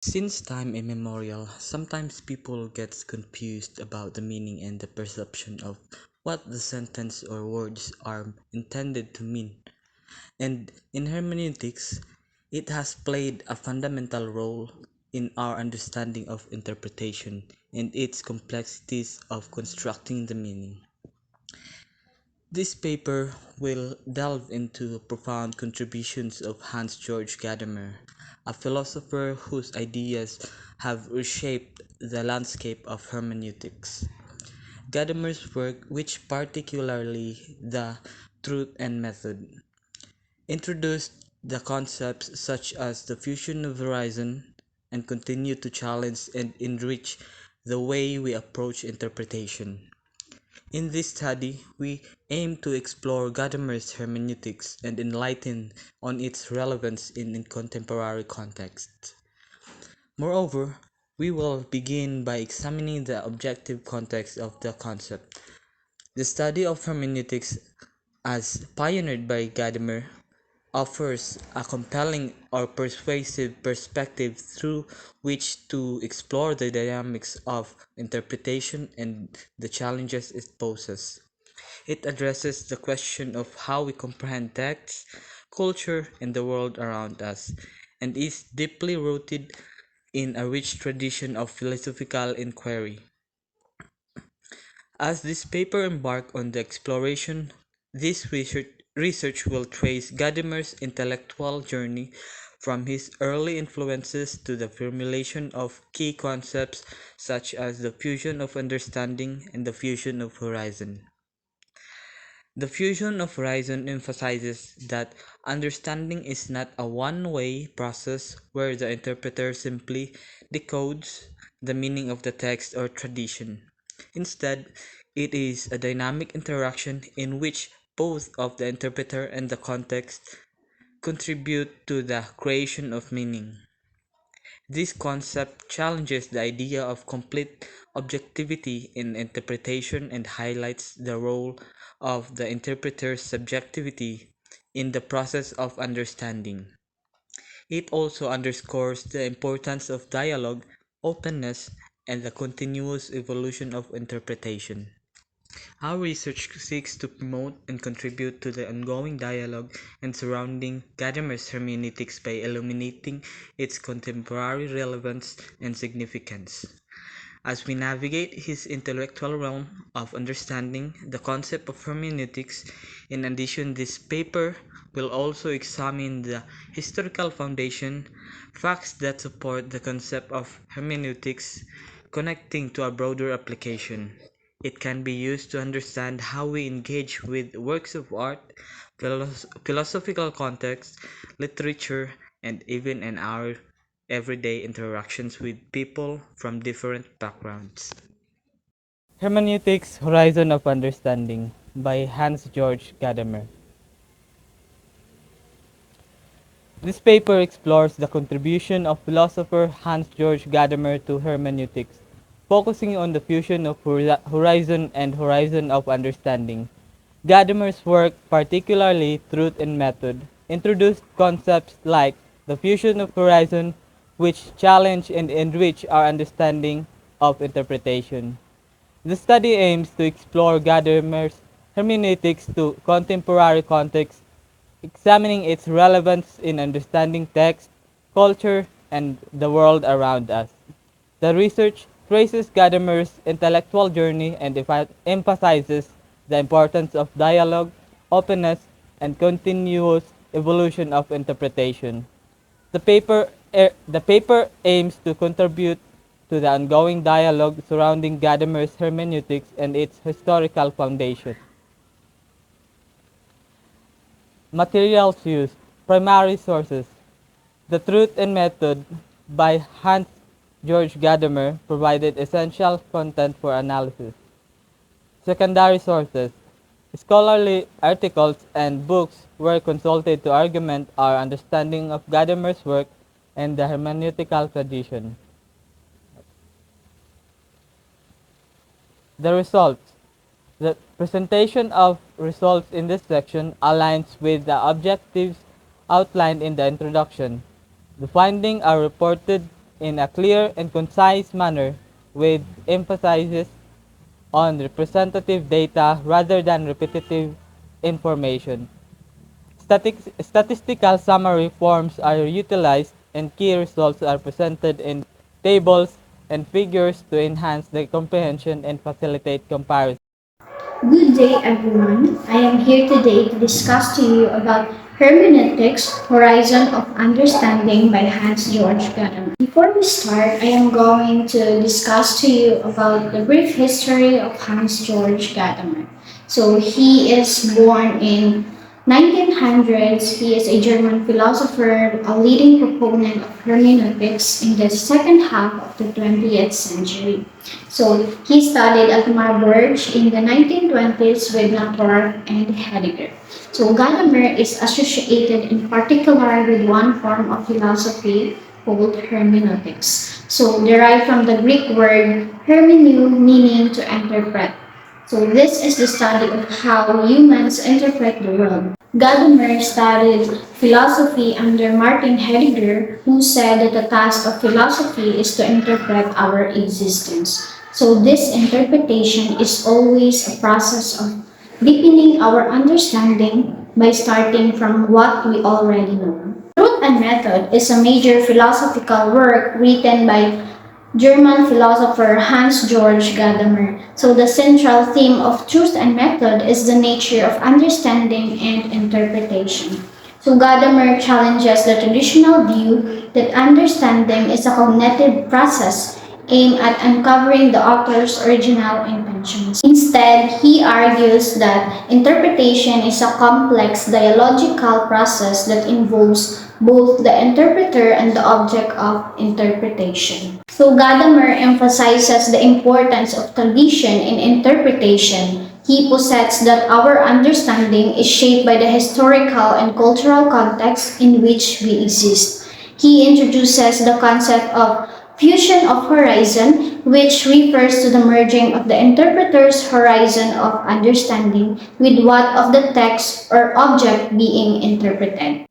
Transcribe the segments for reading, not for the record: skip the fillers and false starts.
Since time immemorial, sometimes people get confused about the meaning and the perception of what the sentence or words are intended to mean. And in hermeneutics, it has played a fundamental role in our understanding of interpretation and its complexities of constructing the meaning. This paper will delve into profound contributions of Hans Georg Gadamer, a philosopher whose ideas have reshaped the landscape of hermeneutics. Gadamer's work, which particularly the truth and method, introduced the concepts such as the fusion of horizon and continue to challenge and enrich the way we approach interpretation. In this study, we aim to explore Gadamer's hermeneutics and enlighten on its relevance in contemporary context. Moreover, we will begin by examining the objective context of the concept. The study of hermeneutics, as pioneered by Gadamer, offers a compelling or persuasive perspective through which to explore the dynamics of interpretation and the challenges it poses. It addresses the question of how we comprehend text, culture, and the world around us, and is deeply rooted in a rich tradition of philosophical inquiry. As this paper embarks on the exploration, this research will trace Gadamer's intellectual journey from his early influences to the formulation of key concepts such as the fusion of understanding and the fusion of horizon. The fusion of horizon emphasizes that understanding is not a one-way process where the interpreter simply decodes the meaning of the text or tradition. Instead, it is a dynamic interaction in which both of the interpreter and the context contribute to the creation of meaning. This concept challenges the idea of complete objectivity in interpretation and highlights the role of the interpreter's subjectivity in the process of understanding. It also underscores the importance of dialogue, openness, and the continuous evolution of interpretation. Our research seeks to promote and contribute to the ongoing dialogue and surrounding Gadamer's hermeneutics by illuminating its contemporary relevance and significance. As we navigate his intellectual realm of understanding the concept of hermeneutics, in addition, this paper will also examine the historical foundation, facts that support the concept of hermeneutics, connecting to a broader application. It can be used to understand how we engage with works of art, philosophical context, literature, and even in our everyday interactions with people from different backgrounds. Hermeneutics Horizon of Understanding by Hans Georg Gadamer. This paper explores the contribution of philosopher Hans Georg Gadamer to hermeneutics, focusing on the fusion of horizon and horizon of understanding. Gadamer's work, particularly Truth and Method, introduced concepts like the fusion of horizon, which challenge and enrich our understanding of interpretation. The study aims to explore Gadamer's hermeneutics to contemporary context, examining its relevance in understanding text, culture, and the world around us. The research traces Gadamer's intellectual journey and emphasizes the importance of dialogue, openness, and continuous evolution of interpretation. The paper aims to contribute to the ongoing dialogue surrounding Gadamer's hermeneutics and its historical foundation. Materials used. Primary sources. The Truth and Method by Hans Georg Gadamer provided essential content for analysis. Secondary sources. Scholarly articles and books were consulted to augment our understanding of Gadamer's work and the hermeneutical tradition. The results. The presentation of results in this section aligns with the objectives outlined in the introduction. The findings are reported in a clear and concise manner with emphasis on representative data rather than repetitive information. Statistical summary forms are utilized and key results are presented in tables and figures to enhance the comprehension and facilitate comparison. Good day, everyone. I am here today to discuss to you about Hermeneutics, Horizon of Understanding by Hans Georg Gadamer. Before we start, I am going to discuss to you about the brief history of Hans Georg Gadamer. So he is born in 1900s. He is a German philosopher, a leading proponent of hermeneutics in the second half of the 20th century. So he studied at Marburg in the 1920s with Laporte and Heidegger. So Gadamer is associated in particular with one form of philosophy called hermeneutics. So derived from the Greek word hermeneu, meaning to interpret. So this is the study of how humans interpret the world. Gadamer studied philosophy under Martin Heidegger, who said that the task of philosophy is to interpret our existence. So this interpretation is always a process of deepening our understanding by starting from what we already know. Truth and Method is a major philosophical work written by German philosopher Hans Georg Gadamer. So the central theme of Truth and Method is the nature of understanding and interpretation. So Gadamer challenges the traditional view that understanding is a cognitive process aimed at uncovering the author's original intentions. Instead, he argues that interpretation is a complex dialogical process that involves both the interpreter and the object of interpretation. So Gadamer emphasizes the importance of tradition in interpretation. He posits that our understanding is shaped by the historical and cultural context in which we exist. He introduces the concept of fusion of horizon, which refers to the merging of the interpreter's horizon of understanding with what of the text or object being interpreted.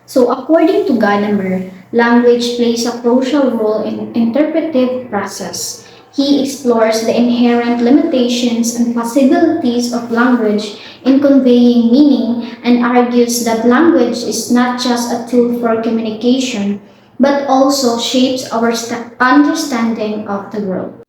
So according to Gadamer, language plays a crucial role in interpretive process. He explores the inherent limitations and possibilities of language in conveying meaning and argues that language is not just a tool for communication, but also shapes our understanding of the world.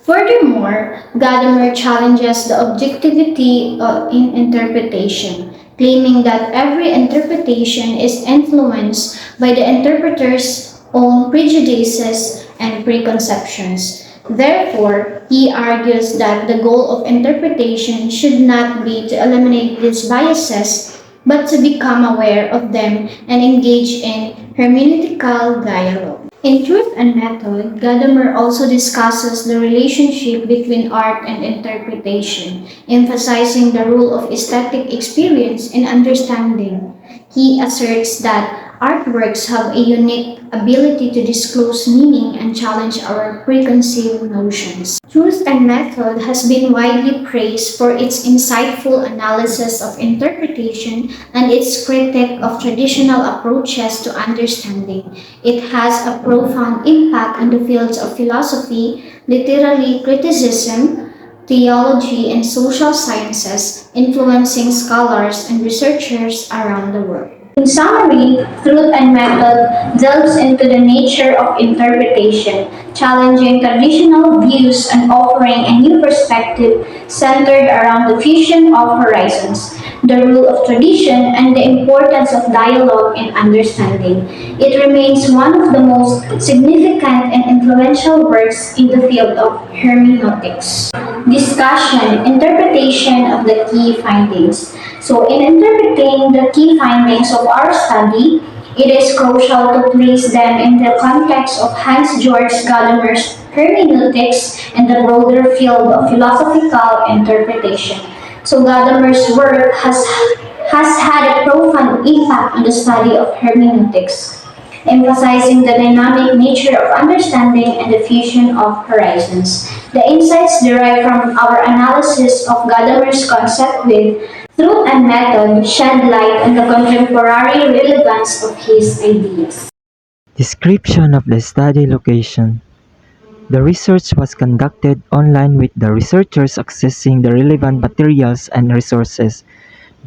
Furthermore, Gadamer challenges the objectivity in interpretation, claiming that every interpretation is influenced by the interpreter's own prejudices and preconceptions. Therefore, he argues that the goal of interpretation should not be to eliminate these biases, but to become aware of them and engage in hermeneutical dialogue. In Truth and Method, Gadamer also discusses the relationship between art and interpretation, emphasizing the role of aesthetic experience in understanding. He asserts that artworks have a unique ability to disclose meaning and challenge our preconceived notions. Truth and Method has been widely praised for its insightful analysis of interpretation and its critique of traditional approaches to understanding. It has a profound impact on the fields of philosophy, literary criticism, theology, and social sciences, influencing scholars and researchers around the world. In summary, Truth and Method delves into the nature of interpretation, challenging traditional views and offering a new perspective centered around the fusion of horizons, the rule of tradition, and the importance of dialogue in understanding. It remains one of the most significant and influential works in the field of hermeneutics. Discussion, interpretation of the key findings. So in interpreting the key findings of our study, it is crucial to place them in the context of Hans Georg Gadamer's hermeneutics and the broader field of philosophical interpretation. So Gadamer's work has had a profound impact on the study of hermeneutics, emphasizing the dynamic nature of understanding and the fusion of horizons. The insights derived from our analysis of Gadamer's concept with Truth and Method shed light on the contemporary relevance of his ideas. Description of the study location. The research was conducted online with the researchers accessing the relevant materials and resources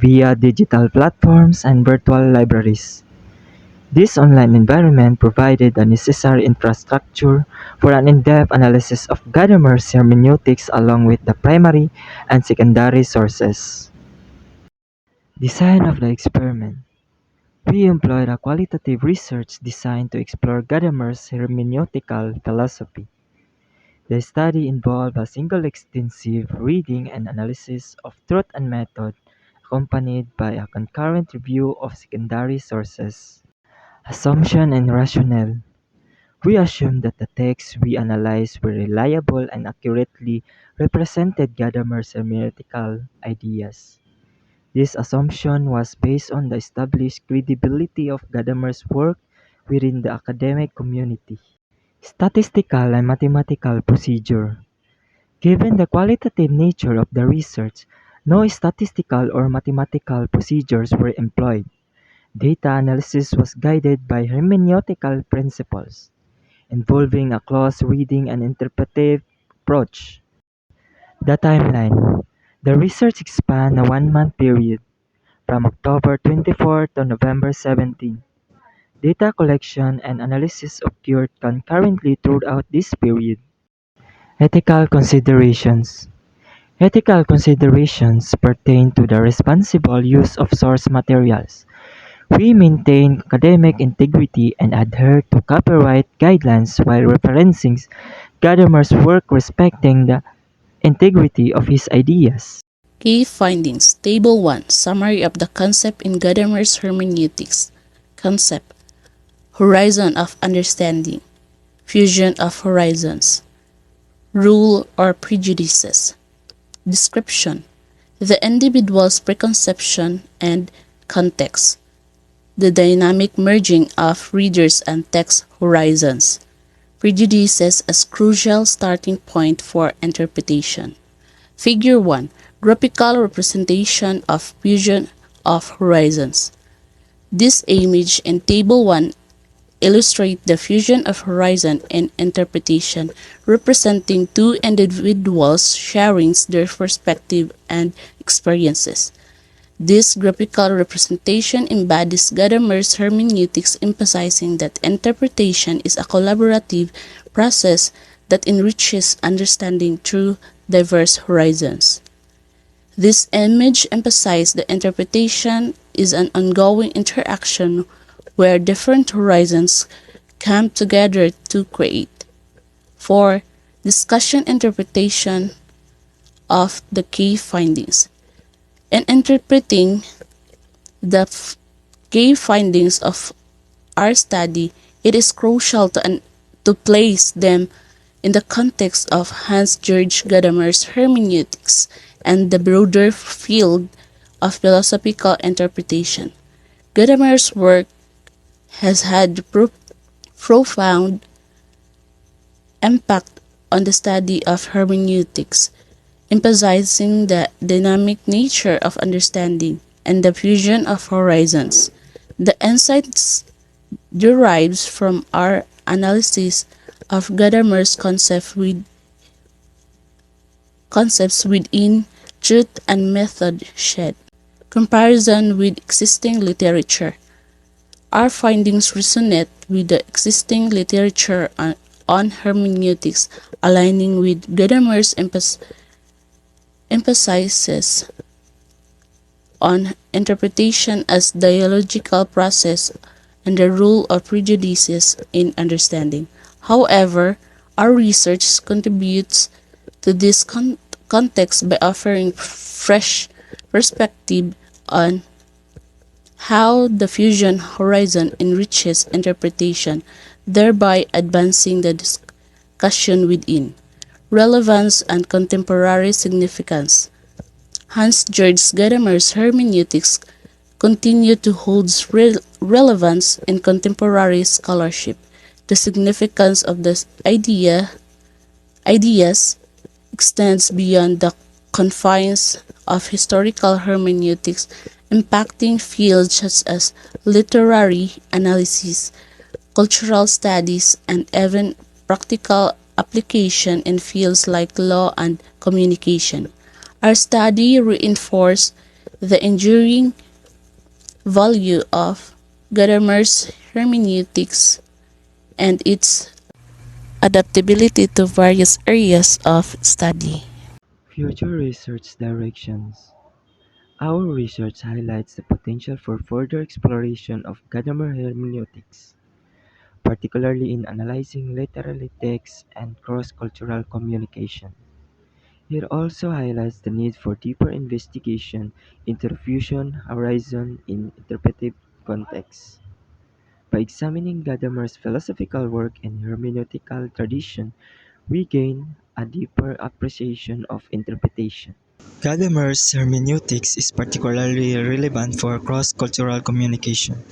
via digital platforms and virtual libraries. This online environment provided the necessary infrastructure for an in-depth analysis of Gadamer's hermeneutics along with the primary and secondary sources. Design of the experiment. We employed a qualitative research designed to explore Gadamer's hermeneutical philosophy. The study involved a single extensive reading and analysis of truth and method, accompanied by a concurrent review of secondary sources. Assumption and rationale. We assumed that the texts we analyzed were reliable and accurately represented Gadamer's hermeneutical ideas. This assumption was based on the established credibility of Gadamer's work within the academic community. Statistical and mathematical procedure. Given the qualitative nature of the research, no statistical or mathematical procedures were employed. Data analysis was guided by hermeneutical principles, involving a close reading and interpretive approach. The timeline. The research spanned a 1-month period, from October 24 to November 17. Data collection and analysis occurred concurrently throughout this period. Ethical considerations. Ethical considerations pertain to the responsible use of source materials. We maintain academic integrity and adhere to copyright guidelines while referencing Gadamer's work respecting the integrity of his ideas. Key findings. Table 1. Summary of the concept in Gadamer's hermeneutics. Concept. Horizon of understanding. Fusion of horizons. Rule or prejudices. Description. The individual's preconception and context. The dynamic merging of readers and text horizons. Prejudices as crucial starting point for interpretation. Figure 1. Graphical representation of fusion of horizons. This image in Table 1 illustrate the fusion of horizon in interpretation, representing two individuals sharing their perspective and experiences. This graphical representation embodies Gadamer's hermeneutics, emphasizing that interpretation is a collaborative process that enriches understanding through diverse horizons. This image emphasizes the interpretation is an ongoing interaction where different horizons come together to create. 4. Discussion interpretation of the key findings. In interpreting the key findings of our study, it is crucial to place them in the context of Hans Georg Gadamer's hermeneutics and the broader field of philosophical interpretation. Gadamer's work has had profound impact on the study of hermeneutics, emphasizing the dynamic nature of understanding and the fusion of horizons. The insights derives from our analysis of Gadamer's concepts within truth and method shed. Comparison with existing literature. Our findings resonate with the existing literature on hermeneutics, aligning with Gadamer's emphasis on interpretation as dialogical process and the rule of prejudices in understanding. However, our research contributes to this context by offering fresh perspective on how the fusion horizon enriches interpretation, thereby advancing the discussion within. Relevance and contemporary significance. Hans Georg Gadamer's hermeneutics continue to hold relevance in contemporary scholarship. The significance of this ideas extends beyond the confines of historical hermeneutics, impacting fields such as literary analysis, cultural studies, and even practical application in fields like law and communication. Our study reinforced the enduring value of Gadamer's hermeneutics and its adaptability to various areas of study. Future research directions. Our research highlights the potential for further exploration of Gadamer hermeneutics, particularly in analyzing literary texts and cross-cultural communication. It also highlights the need for deeper investigation into the fusion horizon in interpretive contexts. By examining Gadamer's philosophical work and hermeneutical tradition, we gain a deeper appreciation of interpretation. Gadamer's hermeneutics is particularly relevant for cross-cultural communication.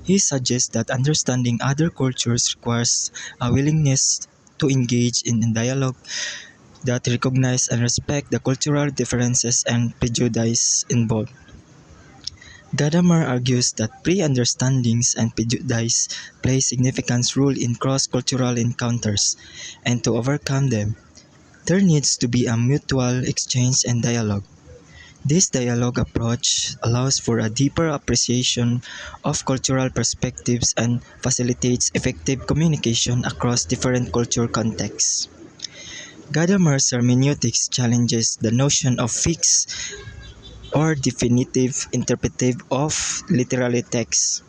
He suggests that understanding other cultures requires a willingness to engage in dialogue that recognize and respect the cultural differences and prejudice involved. Gadamer argues that pre-understandings and prejudice play significant role in cross-cultural encounters, and to overcome them, there needs to be a mutual exchange and dialogue. This dialogue approach allows for a deeper appreciation of cultural perspectives and facilitates effective communication across different culture contexts. Gadamer's hermeneutics challenges the notion of fixed or definitive interpretive of literary texts.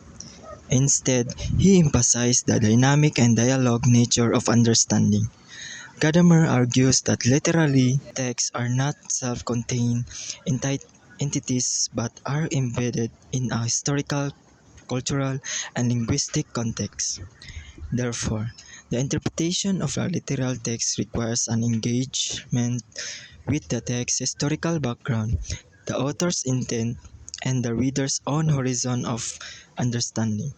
Instead, he emphasized the dynamic and dialogue nature of understanding. Gadamer argues that literary texts are not self-contained entities but are embedded in a historical, cultural, and linguistic context. Therefore, the interpretation of a literal text requires an engagement with the text's historical background, the author's intent, and the reader's own horizon of understanding.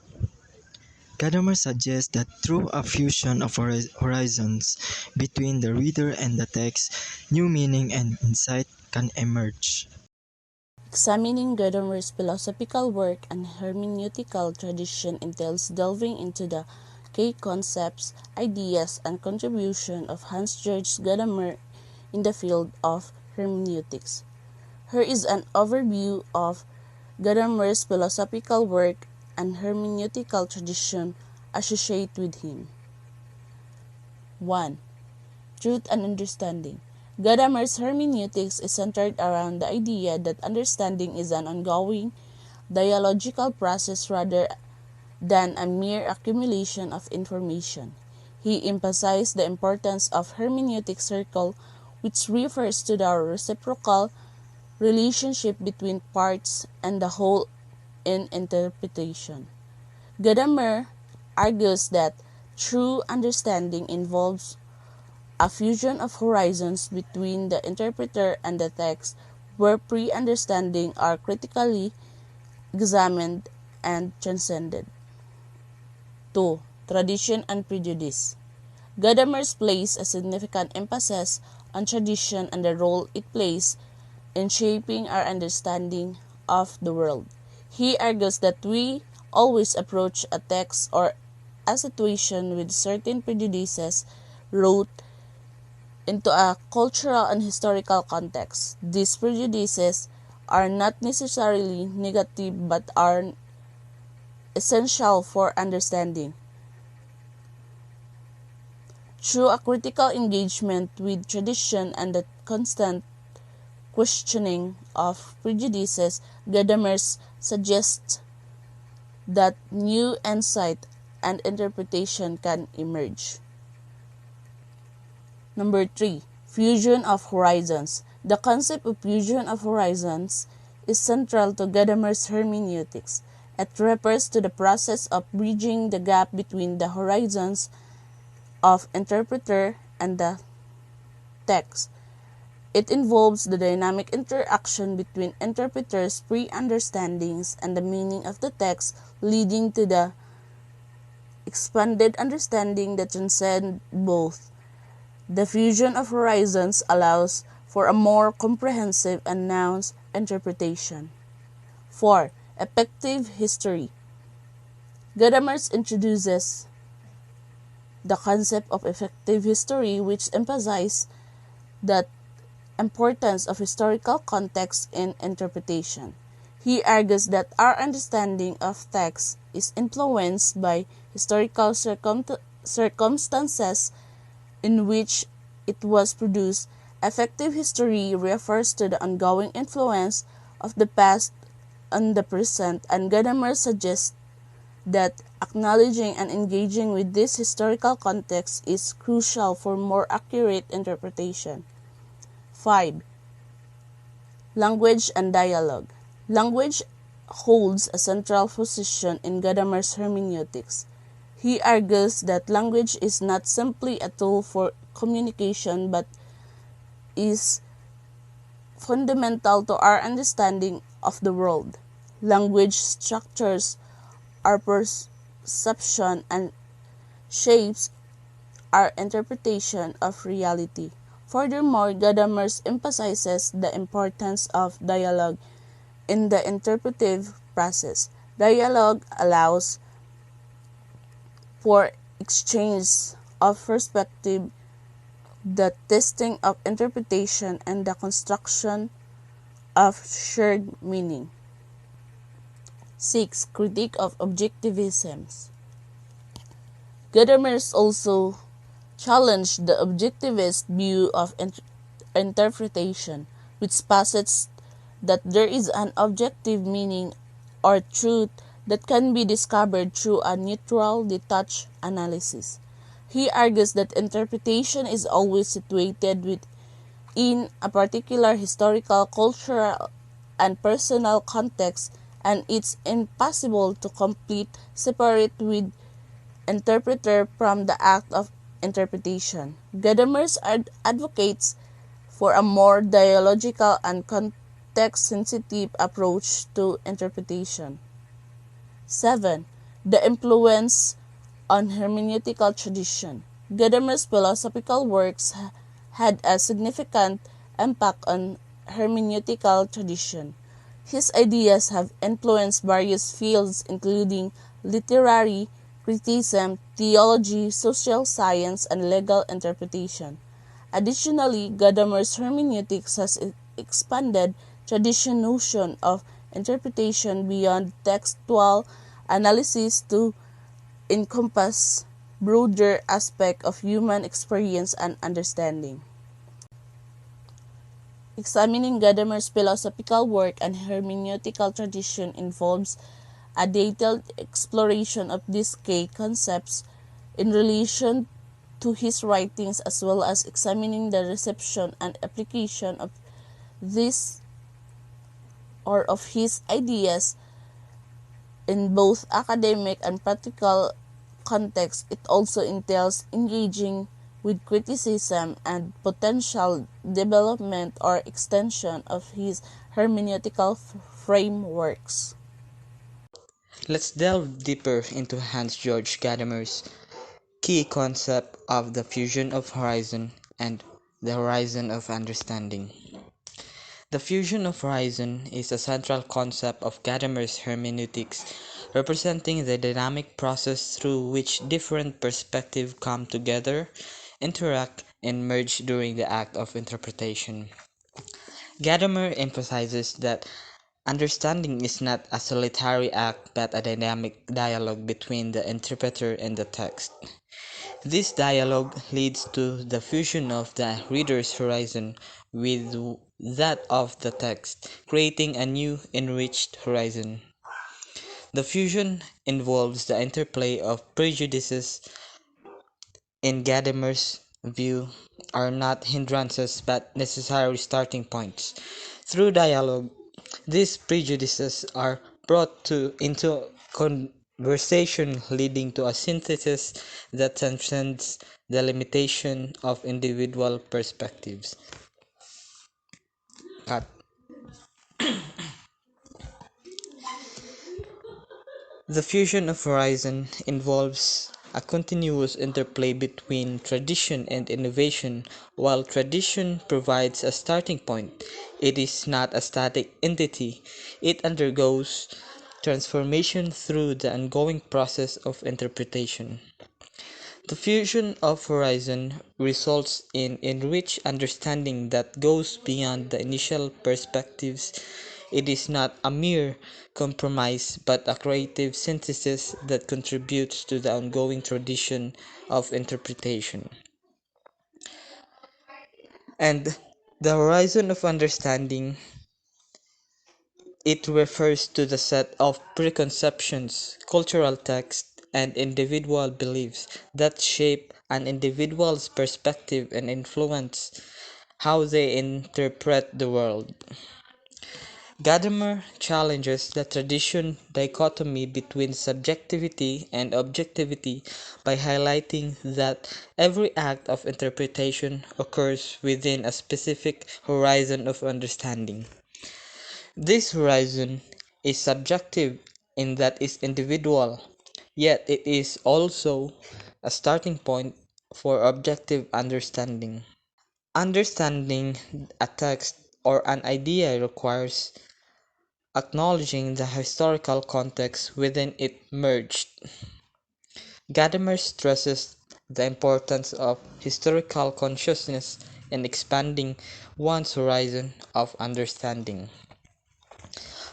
Gadamer suggests that through a fusion of horizons between the reader and the text, new meaning and insight can emerge. Examining Gadamer's philosophical work and hermeneutical tradition entails delving into the key concepts, ideas, and contribution of Hans Georg Gadamer in the field of hermeneutics. Here is an overview of Gadamer's philosophical work and hermeneutical tradition associated with him. 1. Truth and understanding. Gadamer's hermeneutics is centered around the idea that understanding is an ongoing, dialogical process rather than a mere accumulation of information. He emphasized the importance of hermeneutic circle, which refers to the reciprocal relationship between parts and the whole in interpretation. Gadamer argues that true understanding involves a fusion of horizons between the interpreter and the text, where pre-understanding are critically examined and transcended. 2. Tradition and prejudice. Gadamer places a significant emphasis on tradition and the role it plays in shaping our understanding of the world. He argues that we always approach a text or a situation with certain prejudices rooted into a cultural and historical context. These prejudices are not necessarily negative but are essential for understanding. Through a critical engagement with tradition and the constant questioning of prejudices, Gadamer suggests that new insight and interpretation can emerge. Number 3. Fusion of horizons. The concept of fusion of horizons is central to Gadamer's hermeneutics. It refers to the process of bridging the gap between the horizons of interpreter and the text. It involves the dynamic interaction between interpreters' pre-understandings and the meaning of the text, leading to the expanded understanding that transcends both. The fusion of horizons allows for a more comprehensive and nuanced interpretation. 4. Effective history. Gadamer introduces the concept of effective history, which emphasizes the importance of historical context in interpretation. He argues that our understanding of text is influenced by historical circumstances in which it was produced. Effective history refers to the ongoing influence of the past on the present, and Gadamer suggests that acknowledging and engaging with this historical context is crucial for more accurate interpretation. 5. Language and dialogue. Language holds a central position in Gadamer's hermeneutics. He argues that language is not simply a tool for communication but is fundamental to our understanding of the world. Language structures our perception and shapes our interpretation of reality. Furthermore, Gadamer emphasizes the importance of dialogue in the interpretive process. Dialogue allows for exchange of perspective, the testing of interpretation, and the construction of shared meaning. 6. Critique of objectivisms. Gadamer also challenged the objectivist view of interpretation, which posits that there is an objective meaning or truth that can be discovered through a neutral, detached analysis. He argues that interpretation is always situated within a particular historical, cultural, and personal context, and it's impossible to complete separate with interpreter from the act of interpretation. Gadamer advocates for a more dialogical and context-sensitive approach to interpretation. 7. The influence on hermeneutical tradition. Gadamer's philosophical works had a significant impact on hermeneutical tradition. His ideas have influenced various fields including literary criticism, theology, social science, and legal interpretation. Additionally, Gadamer's hermeneutics has expanded traditional notion of interpretation beyond textual analysis to encompass broader aspects of human experience and understanding. Examining Gadamer's philosophical work and hermeneutical tradition involves a detailed exploration of these key concepts in relation to his writings, as well as examining the reception and application of these or of his ideas in both academic and practical contexts. It also entails engaging with criticism and potential development or extension of his hermeneutical frameworks. Let's delve deeper into Hans Georg Gadamer's key concept of the fusion of horizon and the horizon of understanding. The fusion of horizon is a central concept of Gadamer's hermeneutics, representing the dynamic process through which different perspectives come together, interact, and merge during the act of interpretation. Gadamer emphasizes that understanding is not a solitary act but a dynamic dialogue between the interpreter and the text. This dialogue leads to the fusion of the reader's horizon with that of the text, creating a new enriched horizon. The fusion involves the interplay of prejudices. In Gadamer's view, are not hindrances but necessary starting points. Through dialogue, these prejudices are into conversation, leading to a synthesis that transcends the limitation of individual perspectives. Cut. The fusion of horizon involves a continuous interplay between tradition and innovation. While tradition provides a starting point, it is not a static entity. It undergoes transformation through the ongoing process of interpretation. The fusion of horizon results in enriched understanding that goes beyond the initial perspectives. It is not a mere compromise, but a creative synthesis that contributes to the ongoing tradition of interpretation. And the horizon of understanding, it refers to the set of preconceptions, cultural texts, and individual beliefs that shape an individual's perspective and influence how they interpret the world. Gadamer challenges the traditional dichotomy between subjectivity and objectivity by highlighting that every act of interpretation occurs within a specific horizon of understanding. This horizon is subjective in that it is individual, yet it is also a starting point for objective understanding. Understanding a text or an idea requires acknowledging the historical context within it merged. Gadamer stresses the importance of historical consciousness in expanding one's horizon of understanding.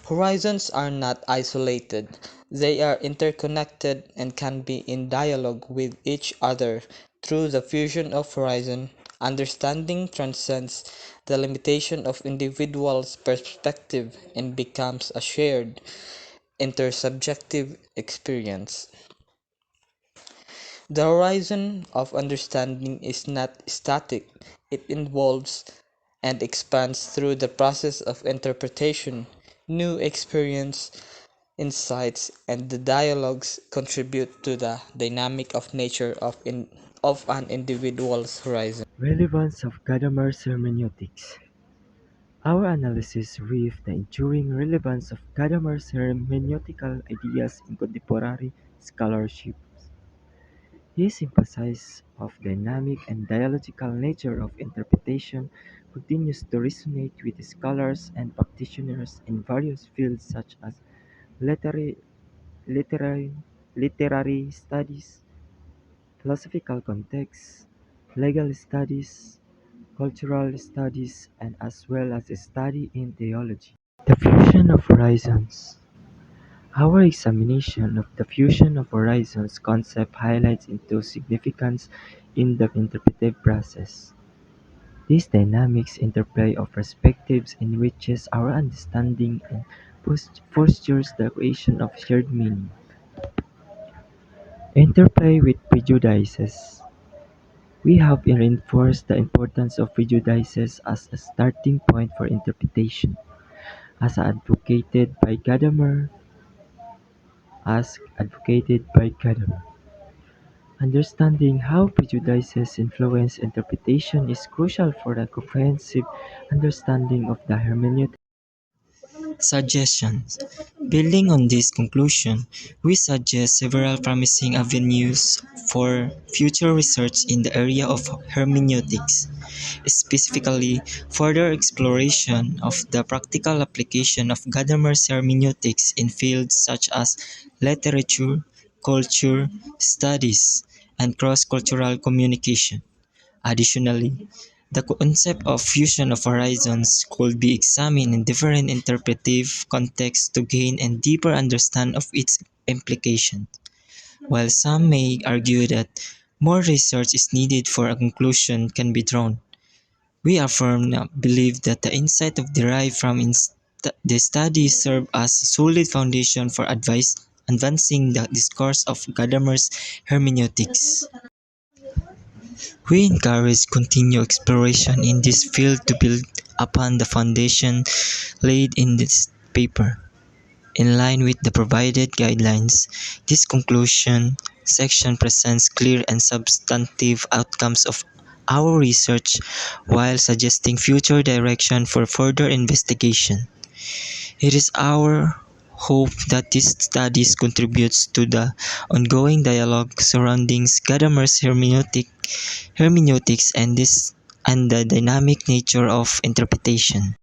Horizons are not isolated, they are interconnected and can be in dialogue with each other. Through the fusion of horizon, understanding transcends the limitation of individuals' perspective and becomes a shared, intersubjective experience. The horizon of understanding is not static, it evolves and expands through the process of interpretation. New experience, insights, and the dialogues contribute to the dynamic of nature of an individual's horizon. Relevance of Gadamer's hermeneutics. Our analysis reveals the enduring relevance of Gadamer's hermeneutical ideas in contemporary scholarship. His emphasis of dynamic and dialogical nature of interpretation continues to resonate with scholars and practitioners in various fields such as literary, literary, literary studies, philosophical context, legal studies, cultural studies, and as well as a study in theology. The fusion of horizons. Our examination of the fusion of horizons concept highlights into significance in the interpretive process. This dynamics interplay of perspectives enriches our understanding and fosters the creation of shared meaning. Interplay with prejudices. We have reinforced the importance of prejudices as a starting point for interpretation, as advocated by Gadamer, Understanding how prejudices influence interpretation is crucial for a comprehensive understanding of the hermeneutic. Suggestions. Building on this conclusion, we suggest several promising avenues for future research in the area of hermeneutics, specifically further exploration of the practical application of Gadamer's hermeneutics in fields such as literature, culture, studies, and cross-cultural communication. Additionally, the concept of fusion of horizons could be examined in different interpretive contexts to gain a deeper understanding of its implications. While some may argue that more research is needed for a conclusion can be drawn, we affirm believe that the insight of derived from the study serve as a solid foundation for advancing the discourse of Gadamer's hermeneutics. We encourage continued exploration in this field to build upon the foundation laid in this paper. In line with the provided guidelines, this conclusion section presents clear and substantive outcomes of our research while suggesting future direction for further investigation. It is our hope that this studies contributes to the ongoing dialogue surrounding Gadamer's hermeneutics and the dynamic nature of interpretation.